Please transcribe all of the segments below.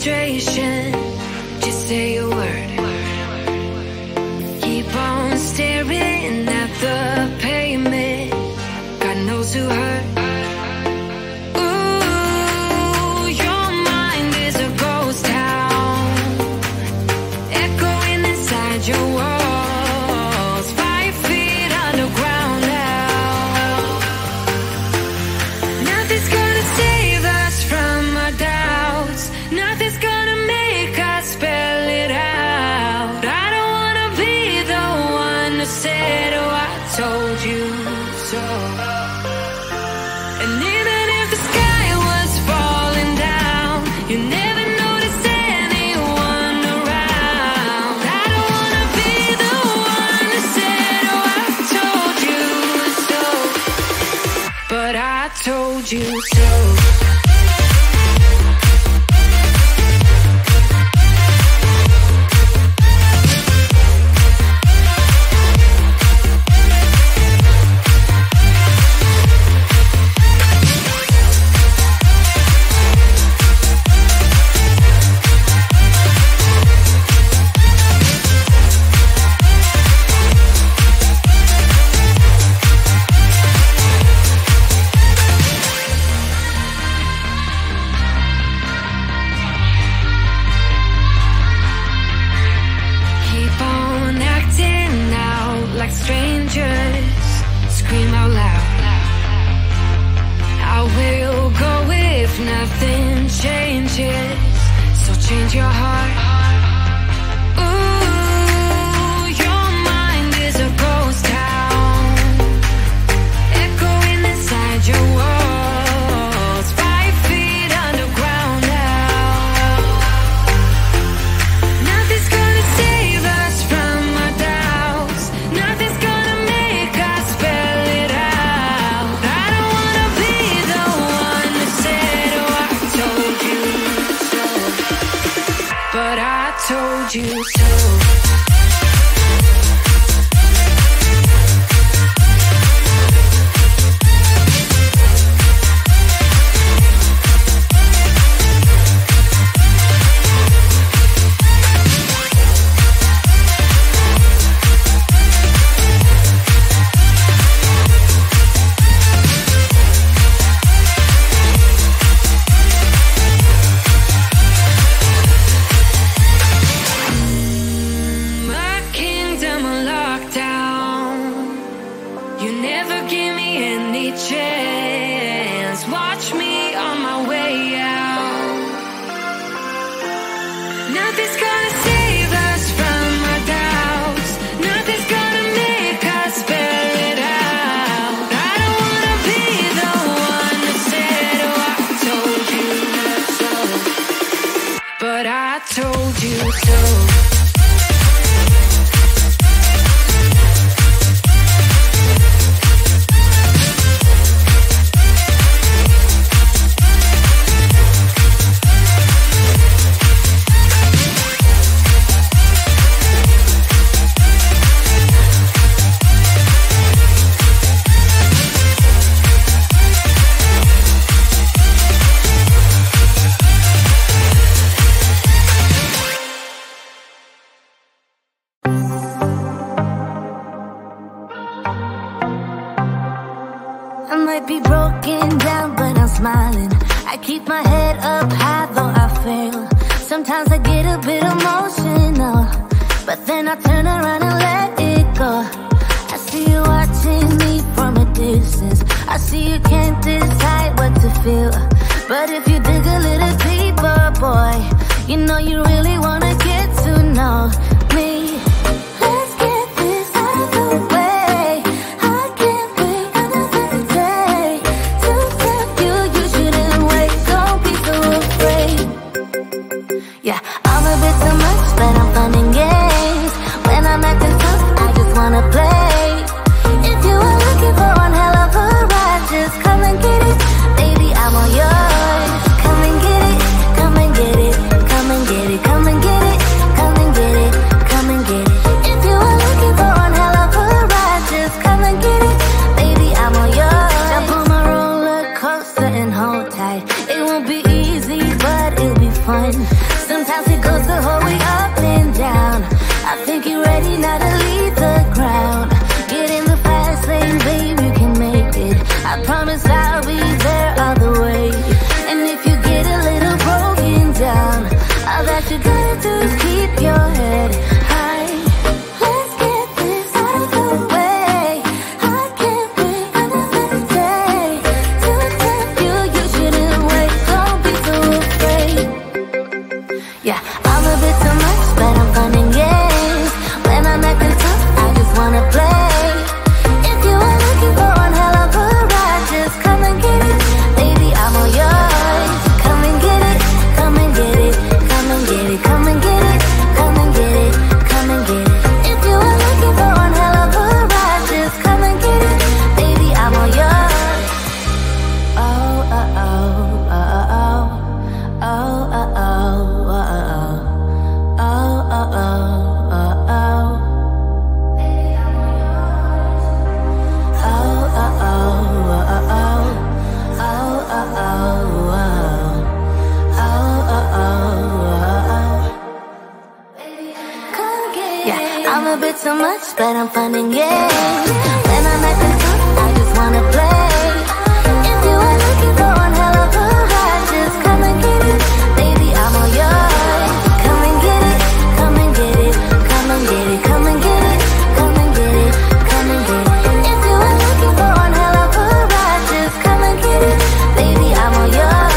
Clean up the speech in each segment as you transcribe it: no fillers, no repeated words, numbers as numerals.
frustration. Just say a word. Keep on staring at the pavement. God knows who hurt. Ooh, your mind is a ghost town, echoing inside your walls, 5 feet underground now. Nothing's gonna save us from our doubts. Nothing's gonna make us spell it out. I don't wanna be the one who said, oh, I told you so. And even if the sky was falling down, you never noticed anyone around. I don't wanna be the one who said, oh, I told you so. But I told you so. Keep on acting out like strangers. Scream out loud. I will go if nothing changes. So change your heart. Ooh, your mind is a ghost town, echoing inside your walls, 5 feet underground now. Nothing's gonna save us from our doubts. Nothing's gonna make us spell it out. I don't wanna be the one who said, oh, I told you so. But I told you so. My kingdom on lockdown. You never give me any chance. Watch me on my way out. Nothing's gonna save us from our doubts. Nothing's gonna make us spell it out. I don't wanna be the one who said, oh, I told you so. But I told you so. I might be broken down, but I'm smiling. I keep my head up high, though I fail. Sometimes I get a bit emotional, but then I turn around and let it go. I see you watching me from a distance. I see you can't decide what to feel, but if you dig a little deeper, boy, you know you really wanna get to know me. Let's get this out of the way. I can't wait another day to tell you you shouldn't wait. Don't be so afraid. Yeah, I'm a bit too much, but I'm fun and games. When I'm acting tough, I just wanna play. If you are looking for one hell of a ride, just come and get it. Baby, I'm all yours. Come and get it, come and get it, come and get it, come and get it, come and get it, come and get it. If you are looking for one hell of a ride, just come and get it. Baby, I'm all yours. Jump on my roller coaster and hold tight. It won't be easy, but it'll be fun. Sometimes it goes the whole way up and down. I think you're ready now to leave the ground. Get in the fast lane, babe, you can make it. I promise I'll be there all the way. And if you get a little broken down, all that you gotta do is keep your head high. Let's get this out of the way. I can't wait another day to tell you you shouldn't wait. Don't be so afraid. Yeah, I'm a bit too much, but I'm fun and games. When I'm acting tough, I just wanna play. If you are looking for one hell of a ride, just come and get it. Baby, I'm all yours. Come and get it, come and get it, come and get it, come and get it, come and get it, come and get it. If you are looking for one hell of a ride, just come and get it. Baby, I'm all yours. Oh, oh, oh, oh, oh, oh, oh, oh, oh, oh, oh, oh, oh. Baby, I'm all yours. Oh, oh, oh, oh, oh, oh, oh, oh, oh, yeah, I'm a bit too much, but I'm fun and games. When I'm acting tough, I just wanna play. If you are looking for one hell of a ride, just come and get it. Baby, I'm all yours. Come and get it, come and get it, come and get it, come and get it, come and get it, come and get it. If you are looking for one hell of a ride, just come and get it. Baby, I'm all yours.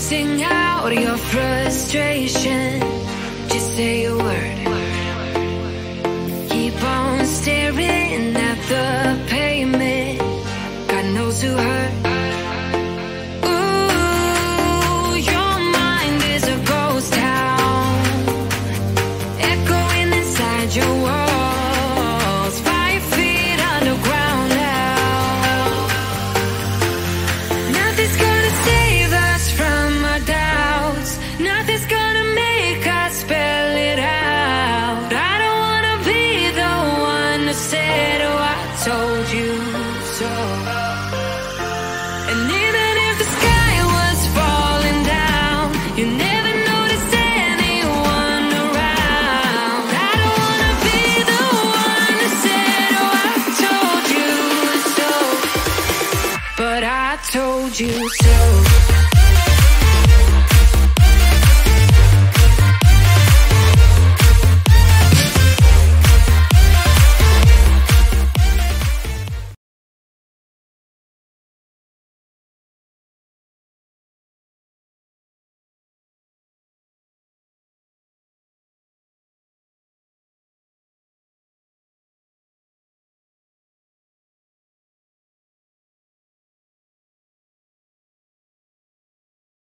Sing out your frustration. Just say a word. Keep on staring at the pavement. God knows who hurt. Ooh, your mind is a ghost town, echoing inside your walls. 5 feet underground now. Nothing's gonna save us from our doubts. Nothing's gonna make us spell it out. I don't wanna be the one who said, oh, I told you so. And even if the sky was falling down, you never noticed anyone around. I don't wanna be the one who said, oh, I told you so. But I told you so.